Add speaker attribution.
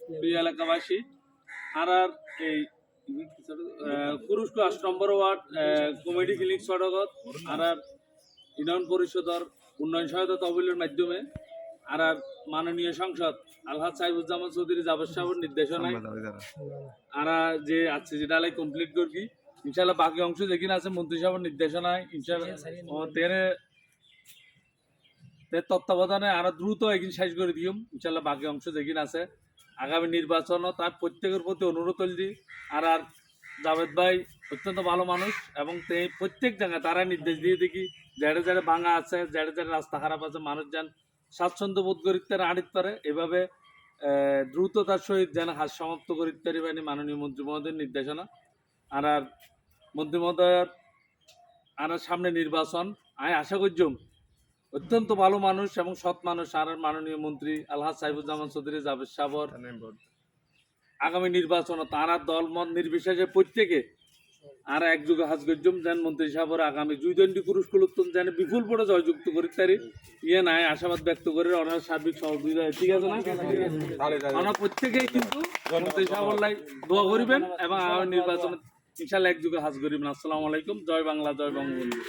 Speaker 1: প্রিয় এলাকাবাসী আর আর এই পুরুষকে ৮ নম্বর ওয়ার্ড কমিটি ক্লিনিক সড়কত আর আর ইউনিয়ন পরিষদের উন্নয়ন সহায়তা তহবিলের মাধ্যমে আর আর মাননীয় সংসদ আলহাজ সাইফুজ্জামান চৌধুরী জাবেদ সাহেবের নির্দেশনায় আর যে আছে যেটা আলাই কমপ্লিট করবি ইনশাল্লাহ বাকি অংশ যেখানে আছে মন্ত্রী সাহেবের নির্দেশনায় ইনশাল্লাহ তত্ত্বাবধানে আরো দ্রুত একদিন শেষ করে দিম ইনশাল্লাহ বাকি অংশ যেখানে আছে আগামী নির্বাচন তার প্রত্যেকের প্রতি অনুরোধ করলি আর আর জাভেদ ভাই অত্যন্ত ভালো মানুষ এবং প্রত্যেক জায়গায় তারা নির্দেশ দিয়ে দেখি যারা যারা ভাঙা আছে যারা যারা রাস্তা খারাপ আছে মানুষ যেন স্বাচ্ছন্দ্য বোধ করিতে আনিতে পারে এভাবে দ্রুততার সহিত যেন হাত সমাপ্ত করিতে পারি মাননীয় মন্ত্রী মহোদয়ের নির্দেশনা আর আর মন্ত্রী মহোদয়ের আর সামনে নির্বাচন আমি আশা করছিলাম অত্যন্ত ভালো মানুষ এবং সৎ মানুষ আর মাননীয় মন্ত্রী আলহাজ সাইফুজ্জামান চৌধুরী জাবেদ সাবর আগামী নির্বাচন তারা দলমত নির্বিশেষে প্রত্যেকে আর একযোগে হাজ গজ্জম যেন মন্ত্রী সাহেবের আগামী দুইদণ্ডী পুরস্কার উত্তম যেন বিপুল পরে জয়যুক্ত করি তারি ইয়ে নাই আশাবাদ ব্যক্ত করে ওনার সার্বিক সহযোগিতা ঠিক আছে না ওনারা প্রত্যেকেই কিন্তু মন্ত্রী সাহেবের লাই দোয়া করিবেন এবং আগামী নির্বাচনে ইনশাল্লাহ একযোগে হাজ করিবেন। আসসালামু আলাইকুম, জয় বাংলা, জয় বঙ্গবন্ধু।